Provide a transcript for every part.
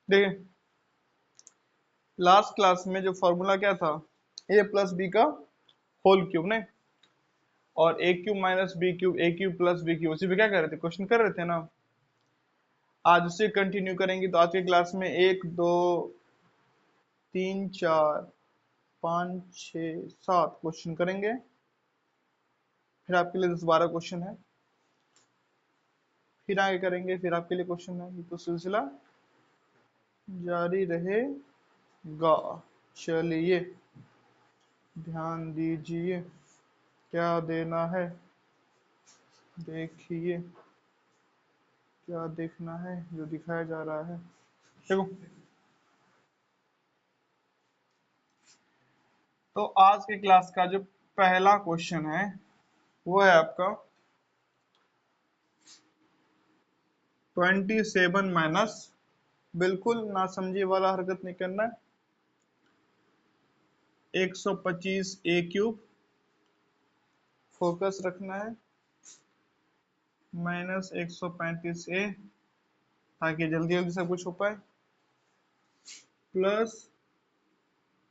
देखिए last class में जो फॉर्मूला क्या था, a प्लस बी का होल क्यूब नहीं, और a cube minus B cube a cube plus B cube, उसी पे क्या कर रहे थे, क्वेश्चन कर रहे थे ना। आज उसे कंटिन्यू करेंगे। तो आज के क्लास में 1 2 3 4 5 6 7 क्वेश्चन करेंगे, फिर आपके लिए 10 12 क्वेश्चन है, फिर आगे करेंगे, फिर आपके लिए क्वेश्चन है। तो सिलसिला जारी रहेगा। चलिए ध्यान दीजिए, क्या देना है देखिए, क्या देखना है जो दिखाया जा रहा है। देखो तो आज के क्लास का जो पहला क्वेश्चन है वो है आपका 27 माइनस, बिल्कुल ना समझी वाला हरकत नहीं करना है, 125 ए क्यूब फोकस रखना है, माइनस 135 ए, ताकि जल्दी जल्दी सब कुछ हो पाए, प्लस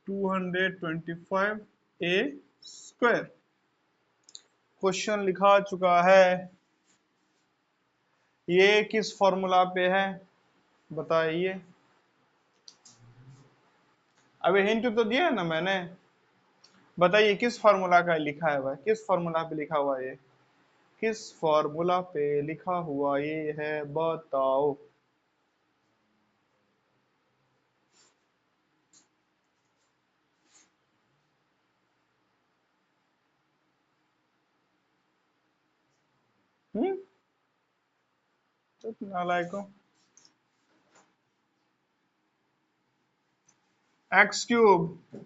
225 ए स्क्वायर। क्वेश्चन लिखा चुका है, ये किस फॉर्मूला पे है बताइए। अभी हिंट तो दिया है ना मैंने, बताइए किस फॉर्मूला का लिखा है भाई, किस फॉर्मूला पे लिखा हुआ है ये, किस फॉर्मूला पे लिखा हुआ ये है बताओ। हम्म, नालायकों। X cube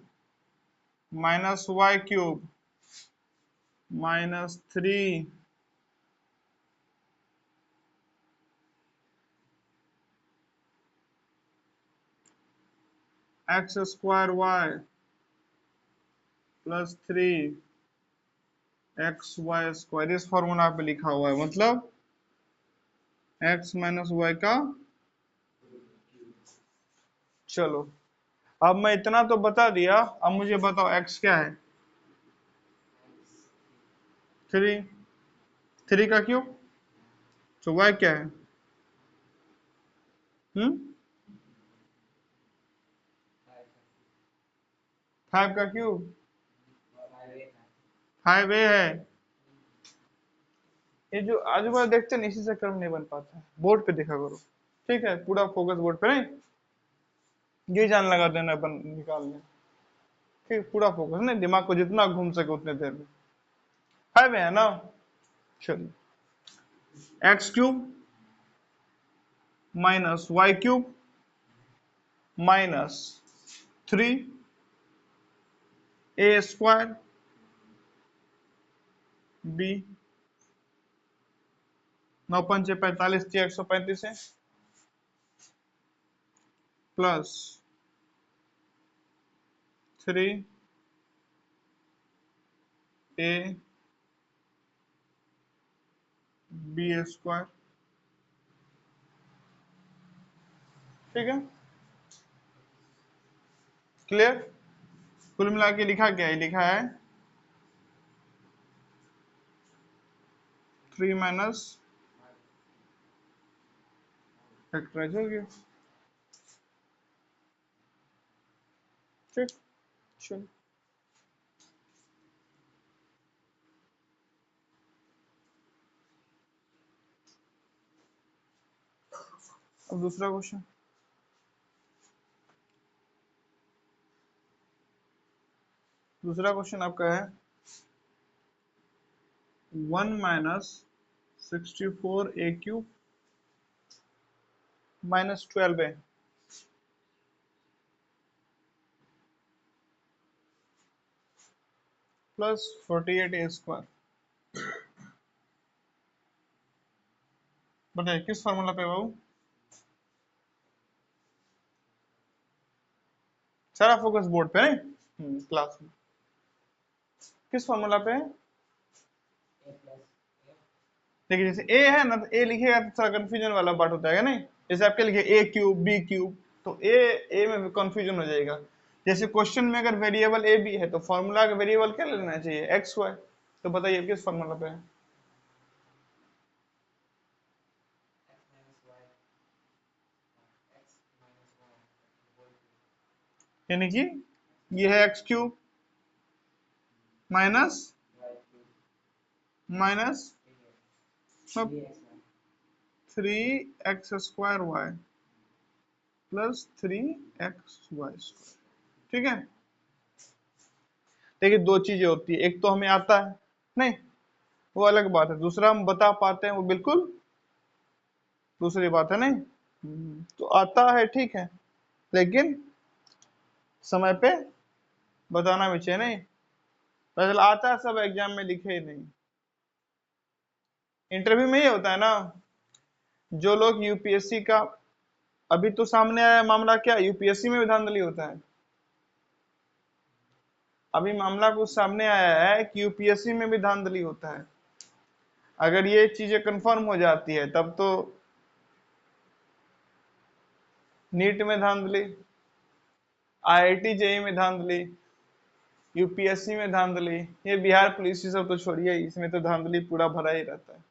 minus Y cube minus 3 x square y plus 3 x y square, इस फॉर्मूला पे लिखा हुआ है, मतलब एक्स माइनस वाई का। चलो अब मैं इतना तो बता दिया, अब मुझे बताओ एक्स क्या है। 3, 3 का क्यूब, तो वाई क्या है, हम्म, 5 का क्यूब, 5 ए है। ये जो आजू बाजू देखते हैं ना, इसी से क्रम नहीं बन पाता है, बोर्ड पे देखा करो, ठीक है, पूरा फोकस बोर्ड पे नहीं, ये जान लगा देना बन निकाल लें, ठीक, पूरा फोकस नहीं, दिमाग को जितना घूम सके उतने देर में। 5 है ना, चलिए X cube minus Y cube minus 3 A square B, 9 पंचे 45 थी 135 है, प्लस 3 ए बी स्क्वायर, ठीक है, क्लियर। कुल मिला के लिखा क्या है, लिखा है 3 माइनस फैक्टराइज हो गया, ठीक। चलो अब दूसरा क्वेश्चन, दूसरा क्वेश्चन आपका है 1 माइनस 64 ए क्यूब माइनस 12 है प्लस 48 ए स्क्वायर। बताइए किस फॉर्मूला पे बाबू, सारा फोकस बोर्ड पे नहीं, क्लास में किस फॉर्मूला पे है। देखिए जैसे ए है ना, तो ए लिखेगा तो थोड़ा कंफ्यूजन वाला पार्ट होता है नहीं, जैसे आपके लिखे ए क्यूब बी क्यूब, तो ए में कंफ्यूजन हो जाएगा। जैसे क्वेश्चन में अगर वेरिएबल ए भी है तो फॉर्मूला का वेरिएबल क्या लेना चाहिए, एक्स वाई। तो बताइए किस फॉर्मूला पे है? यानी कि ये है x cube minus minus 3x² y plus 3xy²। ठीक है। देखिए दो चीजें होती है, एक तो हमें आता है नहीं, वो अलग बात है, दूसरा हम बता पाते हैं वो बिल्कुल दूसरी बात है नहीं। तो आता है ठीक है, लेकिन समय पे बताना भी चाहिए नहीं। पहले आता है सब एग्जाम में लिखे ही नहीं। इंटरव्यू में ये होता है ना, जो लोग यूपीएससी का, अभी तो सामने आया मामला, क्या यूपीएससी में भी धांधली होता है। अभी मामला कुछ सामने आया है कि यूपीएससी में भी धांधली होता है। अगर ये चीजें कंफर्म हो जाती है तब तो नीट में धांधली, आईआईटी जेई में धांधली, यूपीएससी में धांधली, ये बिहार पुलिस सब तो छोड़िए, इसमें तो धांधली पूरा भरा ही रहता है।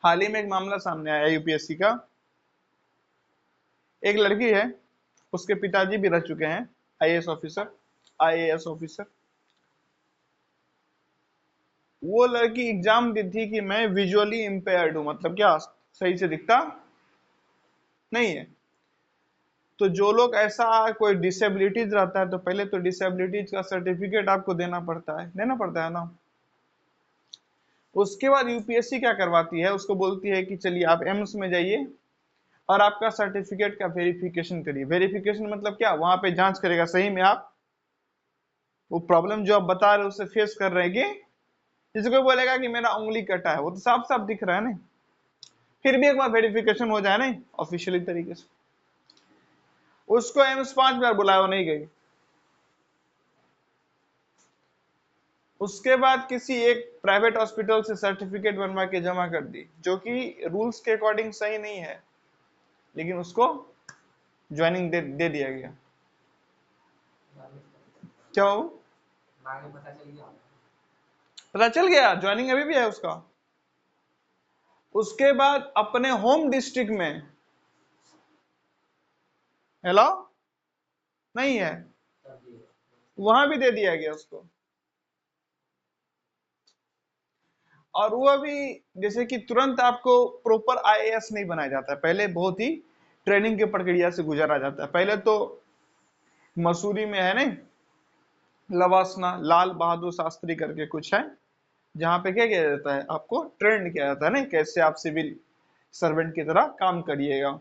हाल ही में एक मामला सामने आया यूपीएससी का, एक लड़की है, उसके पिताजी भी रह चुके हैं आईएएस ऑफिसर, आईएएस ऑफिसर। वो लड़की एग्जाम दी थी कि मैं विजुअली इम्पेयर्ड हूं, मतलब क्या सही से दिखता नहीं है। तो जो लोग ऐसा कोई डिसेबिलिटीज रहता है तो पहले तो डिसेबिलिटीज का सर्टिफिकेट आपको देना पड़ता है ना। उसके बाद यूपीएससी क्या करवाती है, उसको बोलती है कि चलिए आप एम्स में जाइए और आपका सर्टिफिकेट का वेरिफिकेशन करिए। वेरिफिकेशन मतलब क्या, वहां पे जांच करेगा सही में आप वो प्रॉब्लम जो आप बता रहे हो उसे फेस कर रहे हैं कि, जैसे कोई बोलेगा कि मेरा उंगली कटा है, वो तो साफ साफ दिख रहा है ना, फिर भी एक बार वेरिफिकेशन हो जाए ना ऑफिशियली तरीके से। उसको एम्स 5 बार बुलाया, वो नहीं गई। उसके बाद किसी एक प्राइवेट हॉस्पिटल से सर्टिफिकेट बनवा के जमा कर दी, जो कि रूल्स के अकॉर्डिंग सही नहीं है, लेकिन उसको ज्वाइनिंग दे दिया गया। क्या हो, पता चल गया, ज्वाइनिंग अभी भी है उसका। उसके बाद अपने होम डिस्ट्रिक्ट में हेलो नहीं है, वहां भी दे दिया गया उसको। और वो अभी जैसे कि तुरंत आपको प्रॉपर आईएएस नहीं बनाया जाता है, पहले बहुत ही ट्रेनिंग की प्रक्रिया से गुजारा जाता है। पहले तो मसूरी में है नहीं, लवासना लाल बहादुर शास्त्री करके कुछ है, जहां पे क्या किया जाता है, आपको ट्रेंड किया जाता है ना कैसे आप सिविल सर्वेंट की तरह काम करिएगा।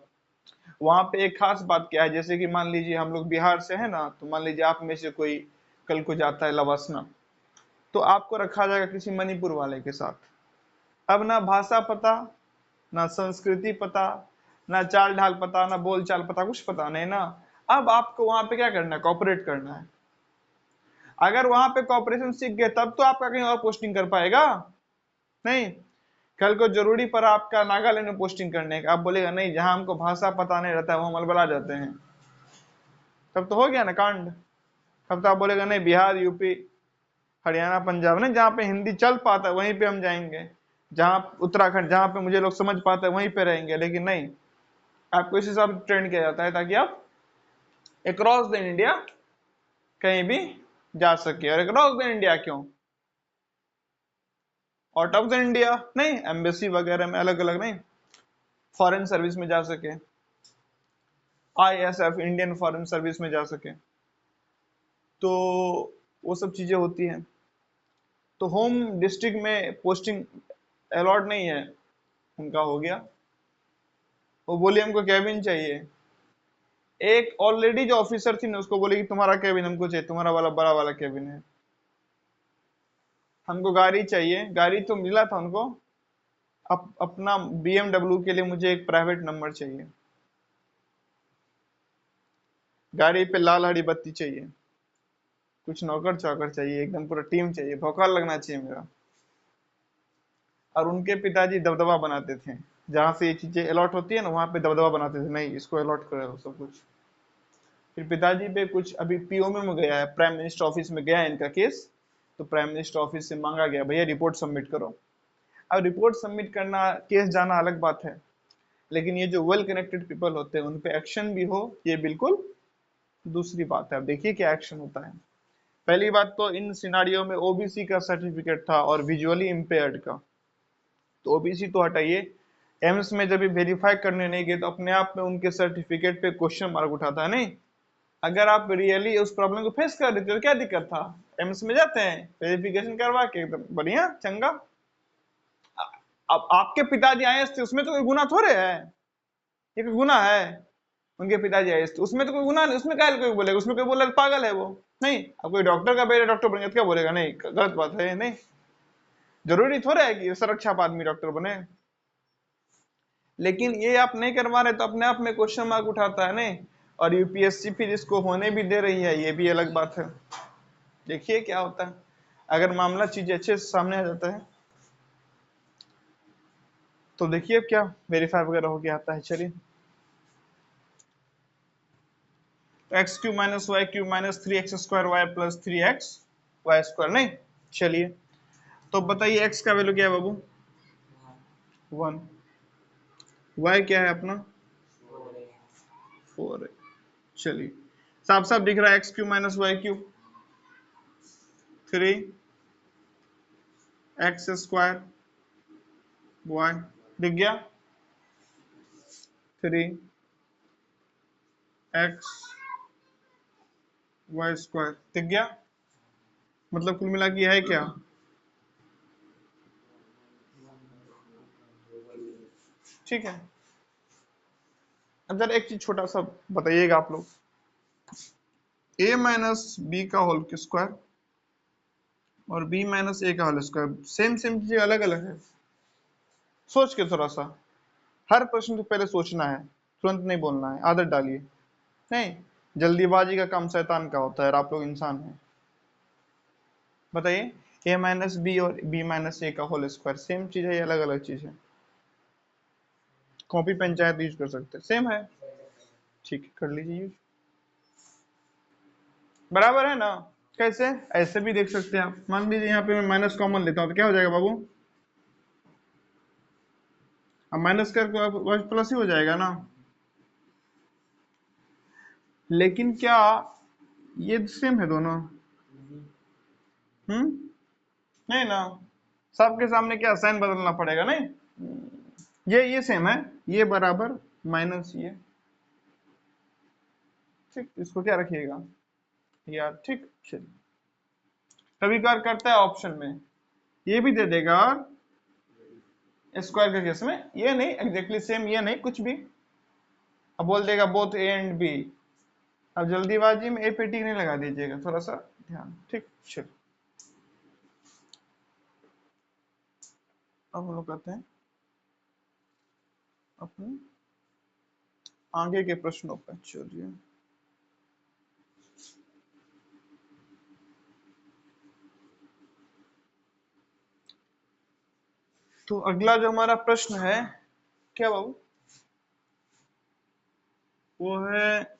वहां पे एक खास बात क्या है, जैसे कि मान लीजिए हम लोग बिहार से है ना, तो मान लीजिए आप में से कोई कल को जाता है लवासना, तो आपको रखा जाएगा किसी मणिपुर वाले के साथ। अब ना भाषा पता, ना संस्कृति पता, ना चाल ढाल पता, ना बोल चाल पता, कुछ पता नहीं ना। अब आपको वहां पे क्या करना है, कॉपरेट करना है। अगर वहां पे कॉपरेशन सीख गए तब तो आपका कहीं और पोस्टिंग कर पाएगा नहीं। कल को जरूरी पर आपका नागालैंड में पोस्टिंग करने का, आप बोलेगा नहीं जहां हमको भाषा पता नहीं रहता है वो मलबला जाते हैं, तब तो हो गया ना कांड। तब तो आप बोलेगा नहीं बिहार यूपी हरियाणा पंजाब नहीं, जहाँ पे हिंदी चल पाता है वहीं पे हम जाएंगे, जहाँ उत्तराखंड जहाँ पे मुझे लोग समझ पाते हैं वहीं पे रहेंगे। लेकिन नहीं, आपको इस हिसाब से ट्रेंड किया जाता है ताकि आप अक्रॉस द इंडिया कहीं भी जा सके। और अक्रॉस द इंडिया क्यों, आउट ऑफ द इंडिया नहीं, एम्बेसी वगैरह में अलग अलग नहीं, फॉरेन सर्विस में जा सके, आईएसएफ इंडियन फॉरेन सर्विस में जा सके, तो वो सब चीजें होती हैं। तो होम डिस्ट्रिक्ट में पोस्टिंग अलॉट नहीं है, उनका हो गया। वो बोली हमको कैबिन चाहिए, एक ऑलरेडी जो ऑफिसर थी ना उसको बोले कि तुम्हारा कैबिन हमको चाहिए, तुम्हारा वाला बड़ा वाला कैबिन है, हमको गाड़ी चाहिए। गाड़ी तो मिला था उनको, अपना बीएमडब्ल्यू के लिए मुझे एक प्राइवेट नंबर चाहिए, गाड़ी पे लाल हरी बत्ती चाहिए, कुछ नौकर चाकर चाहिए, एकदम पूरा टीम चाहिए, भौकाल लगना चाहिए मेरा। और उनके पिताजी दबदबा बनाते थे जहां से ये चीजें अलॉट होती है ना वहां पे दबदबा बनाते थे, नहीं इसको अलॉट करो सब कुछ। फिर पिताजी पे कुछ अभी पीओ में गया है, प्राइम मिनिस्टर ऑफिस में गया है इनका केस, तो प्राइम मिनिस्टर ऑफिस से मांगा गया भैया रिपोर्ट सबमिट करो। अब रिपोर्ट सबमिट करना, केस जाना अलग बात है, लेकिन ये जो वेल कनेक्टेड पीपल होते हैं उन पे एक्शन भी हो, ये बिल्कुल दूसरी बात है। अब देखिए क्या एक्शन होता है। पहली बात तो इन सिनारियो में ओबीसी का सर्टिफिकेट था और विजुअली इम्पेयर्ड का, तो ओबीसी तो हटाइए, एम्स में जब वेरीफाई करने नहीं गए तो अपने आप में उनके सर्टिफिकेट पे क्वेश्चन मार्क उठाता है नहीं। अगर आप रियली उस प्रॉब्लम को फेस कर रहे थे तो क्या दिक्कत था, एम्स में जाते हैं वेरिफिकेशन करवा के एकदम बढ़िया चंगा। अब आपके पिताजी आईएएस थे, उसमें तो कोई गुना थोड़े है, ये कोई गुना है? उनके पिताजी आईएएस थे, उसमें तो कोई गुना नहीं, उसमें क्या कोई बोलेगा, उसमें कोई बोला पागल है वो। नहीं, अब कोई डॉक्टर का बेटा डॉक्टर बनेगा तो क्या बोलेगा, नहीं गलत बात है, नहीं जरूरी थोड़ा है कि सुरक्षा आदमी डॉक्टर बने। लेकिन ये आप नहीं करवा रहे तो अपने आप में क्वेश्चन मार्क उठाता है नहीं। और यूपीएससी फिर इसको होने भी दे रही है, ये भी अलग बात है। देखिए क्या होता है अगर मामला चीज अच्छे से सामने आ जाता है तो। देखिए अब क्या वेरीफाई वगैरह हो गया आता है। चलिए, X cube minus Y cube minus 3x² Y plus 3x y², नहीं। चलिए, तो बताइए एक्स का वैल्यू क्या है बाबू, 1। वाई क्या है अपना, 4 है। चलिए, साफ साफ दिख रहा है X cube minus Y cube 3x² Y, दिख गया, 3x y² दिख गया। मतलब कुल मिला के है क्या, ठीक है। अब जरा एक चीज छोटा सा बताइएगा आप लोग, a माइनस बी का होल स्क्वायर और b माइनस ए का होल स्क्वायर सेम सेम चीजें अलग अलग है। सोच के थोड़ा सा, हर प्रश्न तो पहले सोचना है, तुरंत नहीं बोलना है, आदत डालिए। नहीं, जल्दीबाजी का काम शैतान का होता है और आप लोग इंसान हैं। बताइए, a माइनस बी और b माइनस ए का होल स्क्वायर सेम चीज है या अलग अलग चीज है? कॉपी पेन चाहे तो यूज कर सकते हैं, सेम है, ठीक है कर लीजिए यूज। बराबर है ना? कैसे, ऐसे भी देख सकते हैं आप। मान लीजिए यहाँ पे मैं माइनस कॉमन लेता हूँ तो क्या हो जाएगा बाबू, अब माइनस कर प्लस ही हो जाएगा ना। लेकिन क्या ये सेम है दोनों? नहीं ना, सबके सामने क्या साइन बदलना पड़ेगा, नहीं। ये सेम है, ये बराबर माइनस ये, ठीक, इसको क्या रखिएगा यार, ठीक। चलिए, कभी कभार करता है ऑप्शन में ये भी दे देगा और स्क्वायर के केस में ये नहीं एग्जैक्टली सेम, ये नहीं कुछ भी, अब बोल देगा बोथ ए एंड बी। अब जल्दीबाजी में ए पे टिक नहीं लगा दीजिएगा, थोड़ा सा ध्यान, ठीक। चलिए, अब हम लोग कहते हैं अपने आगे के प्रश्नों पर। चलिए, तो अगला जो हमारा प्रश्न है क्या बाबू, वो है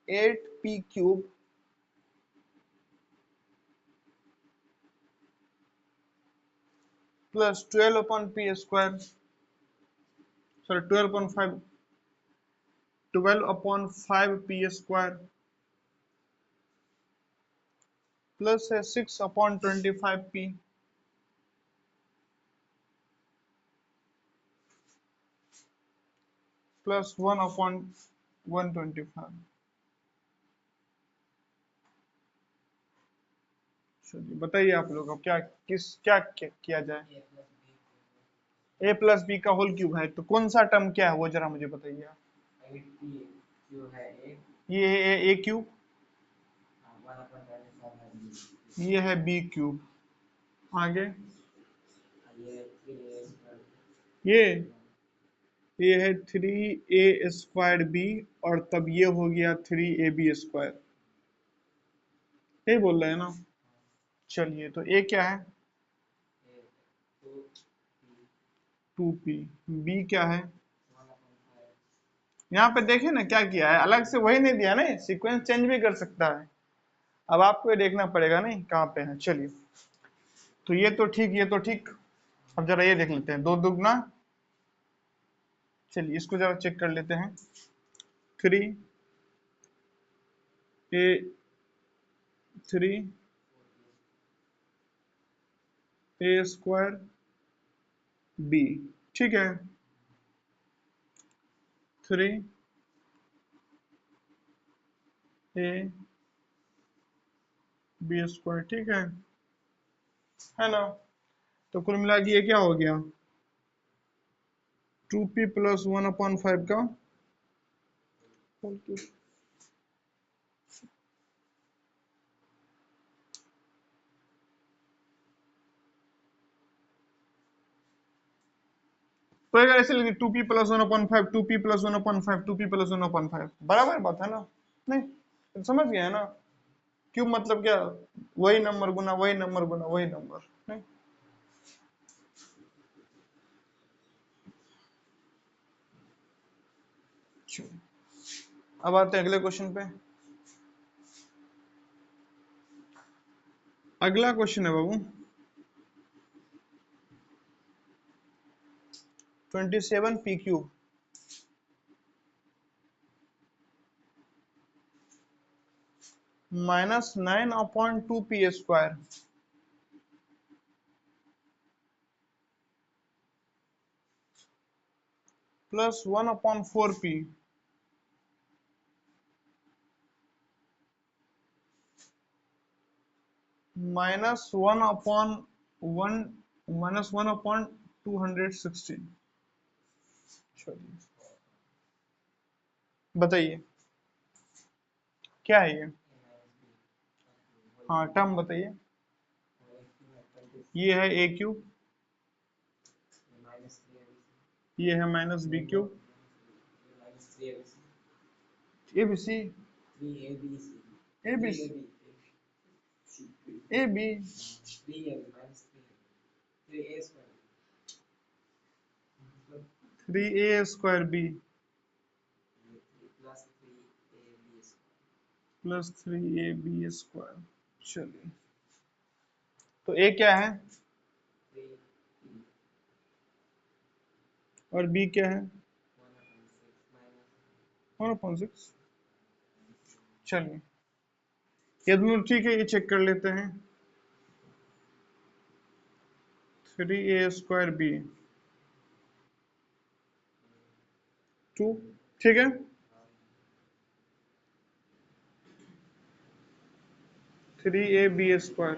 8p³ plus 12/p², sorry 12/5p² plus है 6/25p प्लस 1/125। चलिए बताइए आप लोग, अब क्या किया जाए। ए प्लस बी का होल क्यूब है तो कौन सा टर्म क्या है वो जरा मुझे बताइए आप। ये है ए क्यूब, ये है बी क्यूब, आगे ये ये है 3a² b और तब ये हो गया 3ab², यही बोल रहे हैं ना। चलिए, तो ए क्या है, 2p। b क्या है, यहाँ पे देखिए ना क्या किया है, अलग से वही नहीं दिया, नहीं सीक्वेंस चेंज भी कर सकता है। अब आपको ये देखना पड़ेगा नहीं कहाँ पे है। चलिए, तो ये तो ठीक, ये तो ठीक। अब जरा ये देख लेते हैं, 2 दुगना, चलिए इसको जरा चेक कर लेते हैं। 3 ए 3 ए स्क्वायर बी, ठीक है। 3 ए बी स्क्वायर, ठीक है ना। तो कुल मिला के ये क्या हो गया, 2p प्लस 1/5 का होल क्यूब। तो अगर ऐसे लिखे 2p plus 1/5, 2p plus 1/5, 2p plus 1/5, बराबर बात है ना। नहीं तो समझ गए है ना, क्यूब मतलब क्या, वही नंबर गुना वही नंबर गुना वही नंबर। नहीं, अब आते हैं अगले क्वेश्चन पे। अगला क्वेश्चन है बाबू 27p cube minus 9/2p square plus 1/4p minus 1/216। बताइए क्या है ये, हाँ टर्म बताइए। ये है ए क्यूब, ये है minus B cube, A B C, A B A B 3a square B plus 3ab square. चलिए, तो ए क्या है और बी क्या है, 1/6। चलिए, ये दोनों ठीक है, ये चेक कर लेते हैं। 3a स्क्वायर बी 2, ठीक है। 3ab स्क्वायर,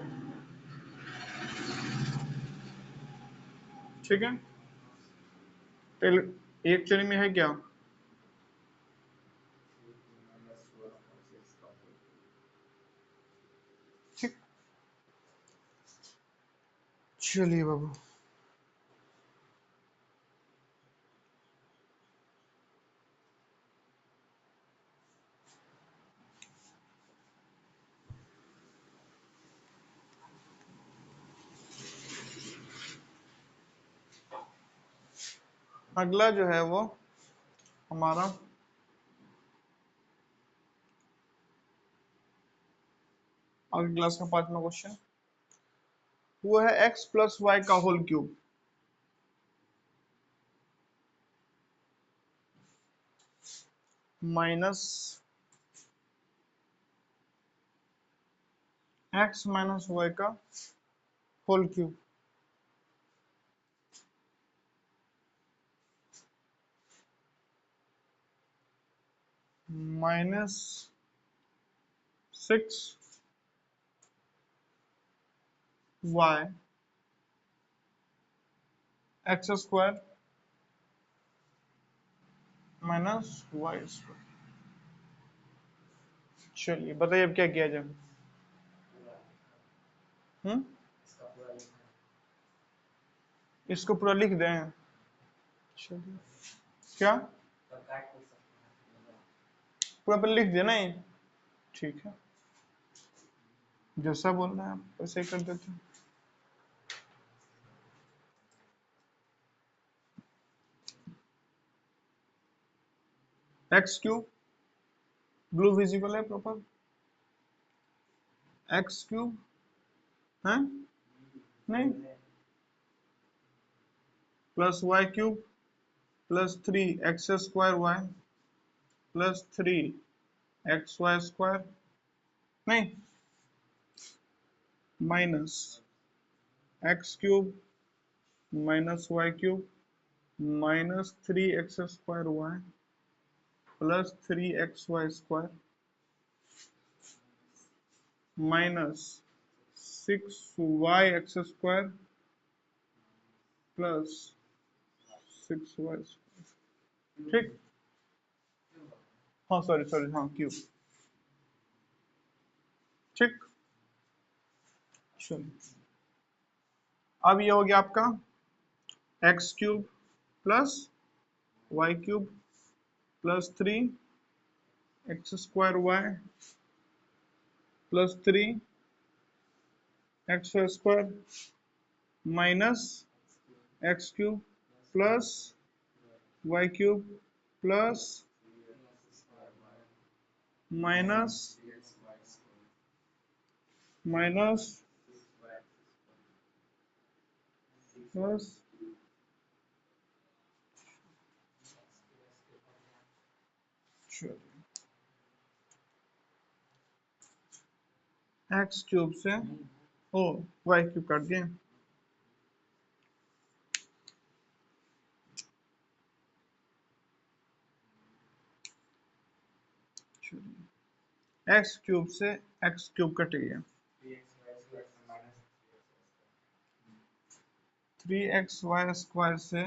ठीक है। एक चरण में है क्या, ठीक। चलिए बाबू, अगला जो है वो हमारा अगले क्लास का 5वां क्वेश्चन, वो है x प्लस वाई का whole cube minus x minus y का whole cube minus 6y x square minus y square. चलिए बताइए अब क्या किया जाए। इसको पूरा लिख दें, चलिए क्या पूरा पर लिख देना ही, ठीक है, जैसा बोल रहे हैं आप वैसे ही कर देते हैं। एक्स क्यूब, ब्लू विजिबल है प्रॉपर, एक्स क्यूब है नहीं, plus Y cube plus 3 x² y plus 3 xy² नहीं, minus X cube minus Y cube minus 3 x² y plus 3 xy² minus 6 y x² plus 6y, ठीक। हाँ sorry sorry, हाँ cube, ठीक। चलो अब ये हो गया आपका X cube plus Y cube plus 3 x² y plus 3 xy² minus X cube plus Y cube plus minus minus plus X cube से ओ वाई क्यूब काट दिए, एक्स क्यूब से एक्स क्यूब कट गया, 3 xy² से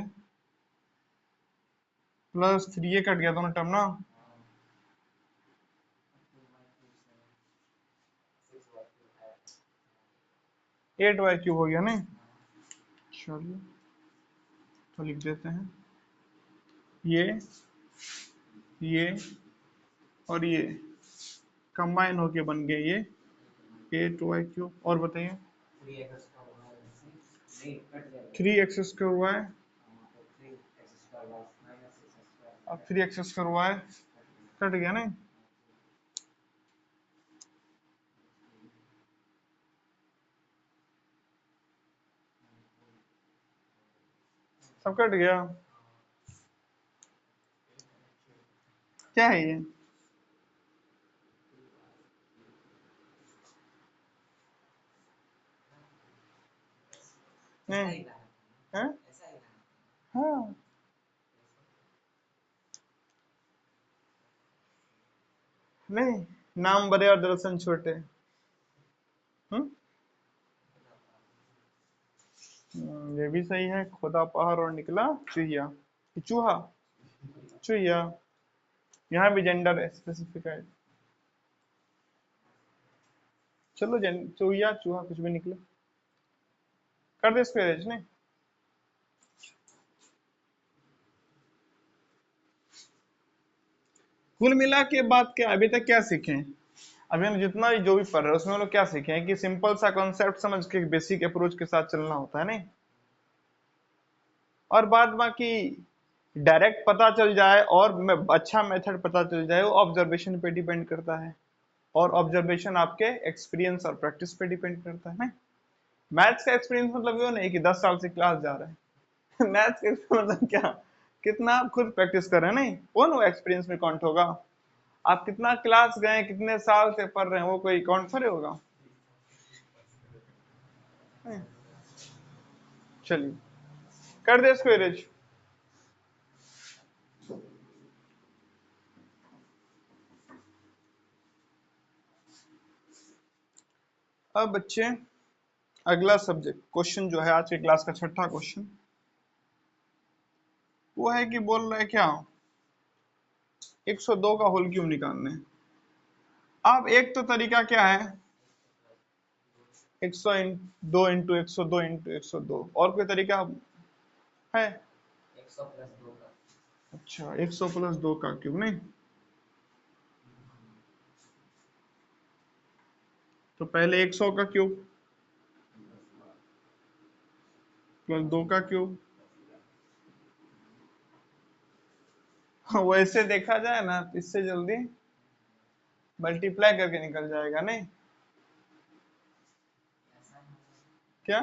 प्लस 3 ये कट गया दोनों टर्म ना, 8y³ हो गया नहीं। चलिए तो लिख देते हैं ये और ये कंबाइन होके बन गए ये 8y³, और बताइए 3 x² y अब 3 x² y कट गया नहीं, सब कट गया, क्या है ये, नहीं है, हाँ नहीं, नाम बड़े और दर्शन छोटे, ये भी सही है, खुदा पहाड़ और निकला चूहिया, चूहा चूहिया, यहाँ भी जेंडर स्पेसिफिकाइड, चलो चूहिया चूहा कुछ भी निकले, कर दे इसको एरेंज नहीं। कुल मिला के बात क्या अभी तक क्या सीखे, अभी हम जितना भी जो भी पढ़ रहे हैं उसमें हम लोग क्या सीखे हैं कि सिंपल सा कॉन्सेप्ट समझ के बेसिक अप्रोच के साथ चलना होता है नहीं, और बाद बाकी डायरेक्ट पता चल जाए और अच्छा मेथड पता चल जाए वो ऑब्जर्वेशन पे डिपेंड करता है, और ऑब्जर्वेशन आपके एक्सपीरियंस और प्रैक्टिस पे डिपेंड करता है ना। मैथ्स का एक्सपीरियंस मतलब वो नहीं कि 10 साल से क्लास जा रहे हैं मैथ्स का मतलब क्या, कितना आप खुद प्रैक्टिस कर रहे हैं, नहीं वो ना एक्सपीरियंस में काउंट होगा, आप कितना क्लास गए कितने साल से पढ़ रहे हैं वो कोई काउंट थोड़े होगा। चलिए कर दे इसको एरेज, अब बच्चे अगला सब्जेक्ट क्वेश्चन जो है आज की क्लास का छठा क्वेश्चन वो है कि बोल रहा है क्या 102 का होल क्यूब निकालने। अब एक तो तरीका क्या है 102 इंटू 102 इंटू 102, और कोई तरीका है 100+2 का, अच्छा 100+2 का क्यूब नहीं, तो पहले 100 का क्यूब प्लस 2 का क्यूब वैसे देखा जाए ना तो इससे जल्दी मल्टीप्लाई करके निकल जाएगा नहीं क्या?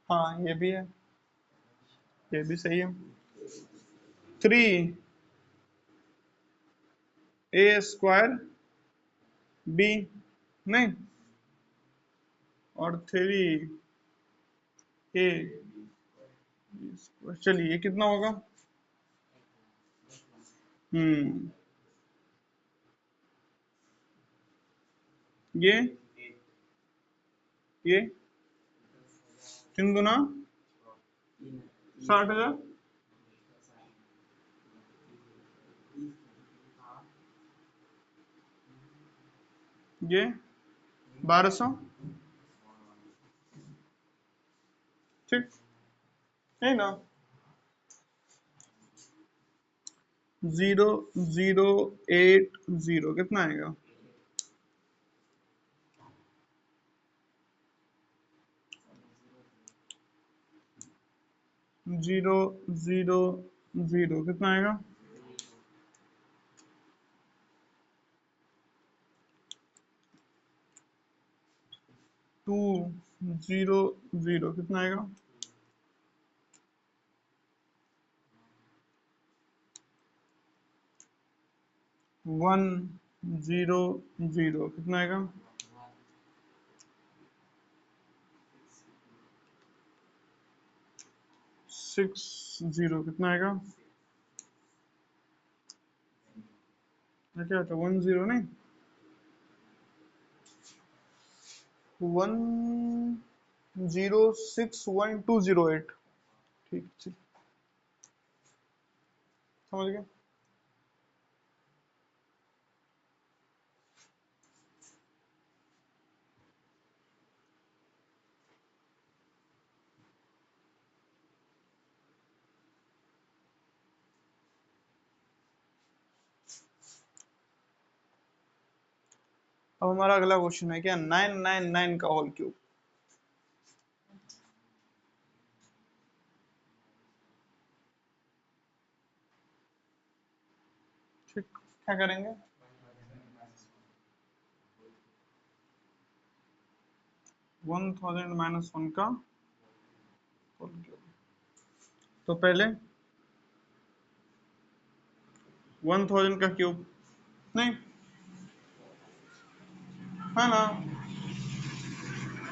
हाँ ये भी है, ये भी सही है। 3 a² b नहीं, और 3a, चलिए ये कितना होगा? हम्म, ये 3 गुना 60,000, ये 1200, ठीक है ना? 0080 कितना आएगा? 000 कितना आएगा? 200 कितना आएगा? 100 कितना आएगा? 60 कितना आएगा? ये क्या था? 10 नहीं, 1061208, ठीक ठीक, समझ गए? अब हमारा अगला क्वेश्चन है क्या? 999 का होल क्यूब। ठीक, क्या करेंगे? 1000 - 1 का होल क्यूब। तो पहले 1000 का क्यूब नहीं है ना,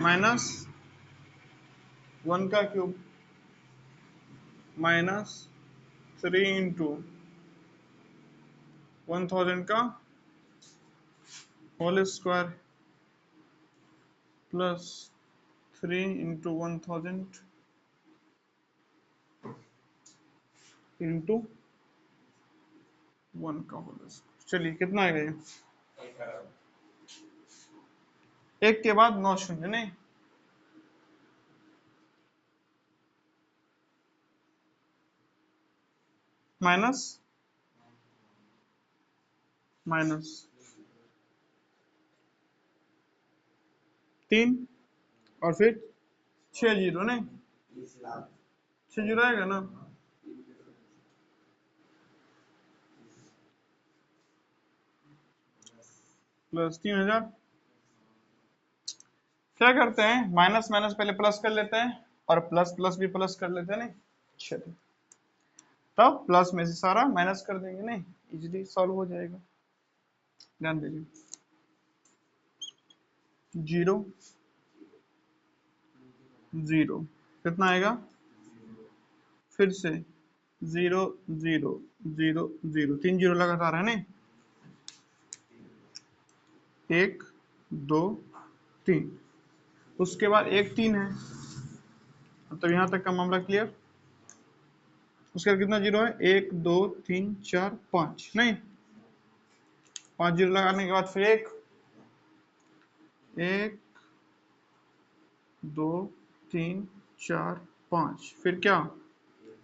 -1 का क्यूब -3 इंटू 1000 का whole square plus 3 into 1000 into 1 का होल स्क्वायर। चलिए कितना आएगा ये? एक के बाद 9 शून्य नहीं, माइनस माइनस 3 और फिर 60 नहीं, 60 आएगा ना, प्लस 3000। क्या करते हैं, माइनस माइनस पहले प्लस कर लेते हैं और प्लस प्लस भी प्लस कर लेते हैं नहीं, चलिए तब प्लस में से सारा माइनस कर देंगे नहीं, इजीली सॉल्व हो जाएगा। ध्यान दीजिए, 0 0 कितना आएगा? फिर से 0 0 0 0, 3 जीरो लगातार है नहीं, 1 2 3, उसके बाद 1 3 है, तो यहाँ तक का मामला क्लियर। उसके बाद कितना जीरो है? 1 2 3 4 5 नहीं, 5 जीरो लगाने के बाद फिर 1 1 2 3 4 5, फिर क्या?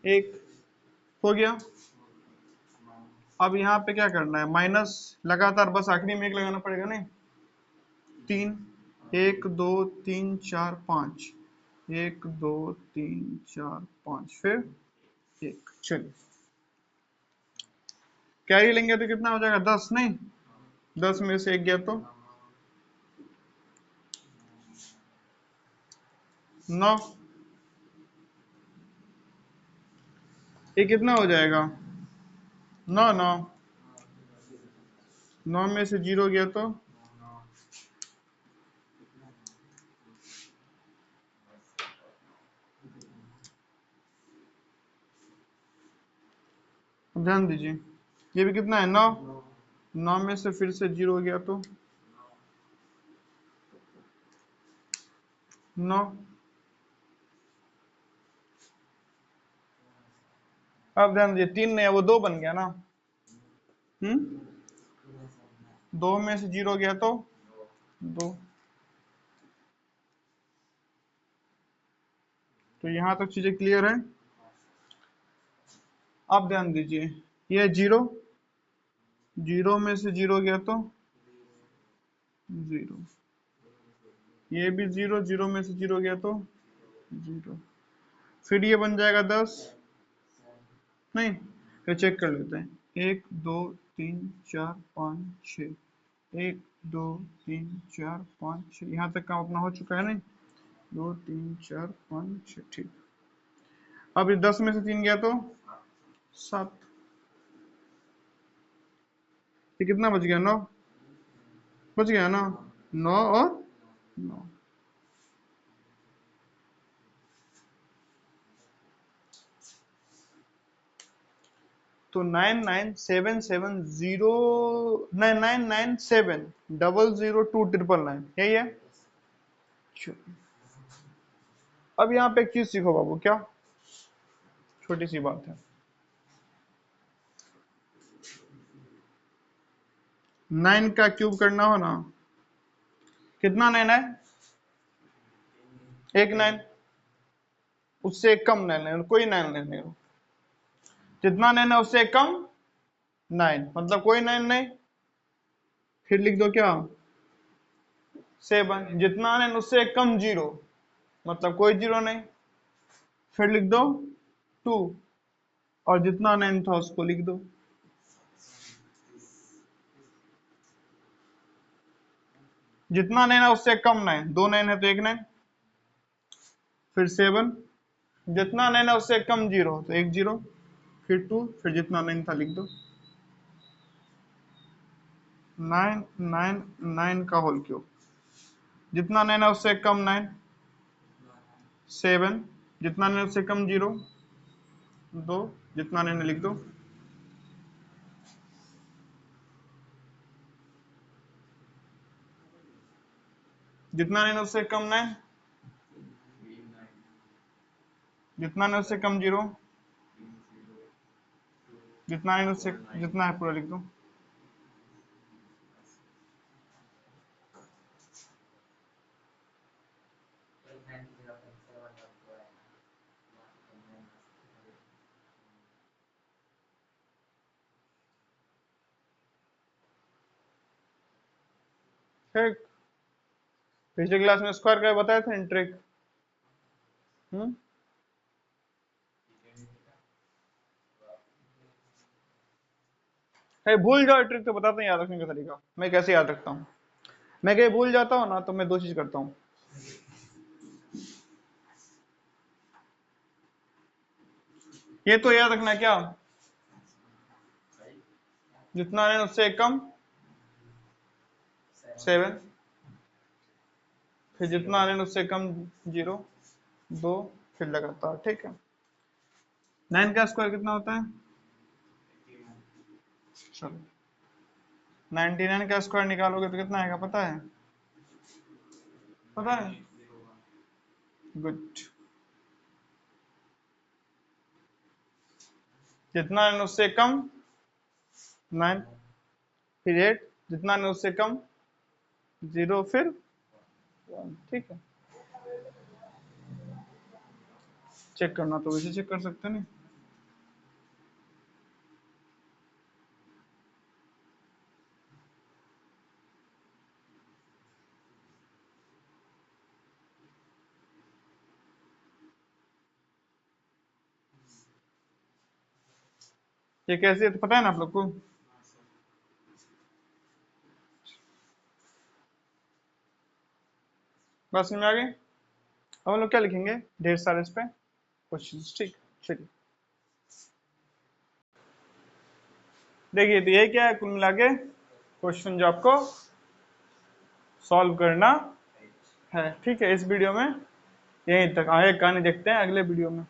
1 हो गया। अब यहाँ पे क्या करना है? माइनस लगातार, बस आखिरी में 1 लगाना पड़ेगा नहीं, 3 1 2 3 4 5, 1 2 3 4 5, फिर एक। चलिए कैरी लेंगे तो कितना हो जाएगा 10, नहीं 10 में से एक गया तो 9। ये कितना हो जाएगा 9 9, 9 में से 0 गया तो ध्यान दीजिए ये भी कितना है 9, 9 में से फिर से 0 गया तो 9। अब ध्यान दीजिए 3 नहीं है वो 2 बन गया ना। 2 में से 0 गया तो 2। तो यहां तक चीजें क्लियर है। अब ध्यान दीजिए ये 0, 0 में से 0 गया तो 0, ये भी 0, 0 में से 0 गया तो 0। फिर ये बन जाएगा 10, नहीं फिर चेक कर लेते हैं 1 2 3 4 5 6, 1 2 3 4 5 6, यहाँ तक काम अपना हो चुका है नहीं 2 3 4 5 6 ठीक। अब ये 10 में से 3 गया तो 7, ये कितना बच गया 9, बच गया ना 9 और 9। तो 99770 9970002999 यही है। चलो, अब यहाँ पे एक चीज सीखो बाबू, क्या छोटी सी बात है। 9 का क्यूब करना हो ना, कितना 9 है, एक 9, उससे एक कम 9 है, कोई 9 नहीं हो, जितना 9 है उससे एक कम 9, मतलब कोई 9 नहीं। फिर लिख दो क्या 7, जितना 9 उससे एक कम 0, मतलब कोई 0 नहीं। फिर लिख दो 2, और जितना 9 था उसको लिख दो। जितना 9 है उससे कम 9, 2 9 है तो एक 9। फिर 7, जितना 9 है उससे कम 0 तो एक 0। फिर 2, फिर जितना 9 था लिख दो। 9 9 9 का होल क्यूब, जितना 9 है उससे कम 9, 7, जितना 9 है उससे कम 0 2, जितना 9 है लिख दो। जितना 9 है उससे कम 9, जितना 9 है उससे कम 0, जितना 9 है उससे जितना है पूरा लिख दो। ठीक, पिछले क्लास में स्क्वायर का बताया था ट्रिक। है भूल जाओ ट्रिक तो बताते हैं याद रखने का तरीका, मैं कैसे याद रखता हूँ। मैं कहीं भूल जाता हूँ ना तो मैं दो चीज करता हूँ। ये तो याद रखना क्या, जितना है उससे कम 7, फिर जितना है उससे कम 0 2, फिर लगातार। ठीक है, 9 का स्क्वायर कितना होता है, चलो 99 का स्क्वायर निकालोगे तो कितना आएगा पता है, पता है, गुड। जितना है उससे कम 9, फिर 8, जितना है उससे कम 0, फिर 1। ठीक है, चेक करना तो वैसे चेक कर सकते हैं नहीं। ये कैसे है तो पता है ना आप लोग को। बस में आ गए। अब हम लोग क्या लिखेंगे, ढेर सारे इस पे क्वेश्चन। ठीक, चलिए देखिए, तो ये क्या है कुल मिला के क्वेश्चन जो आपको सॉल्व करना है। ठीक है, इस वीडियो में यहीं तक, आगे कहानी देखते हैं अगले वीडियो में।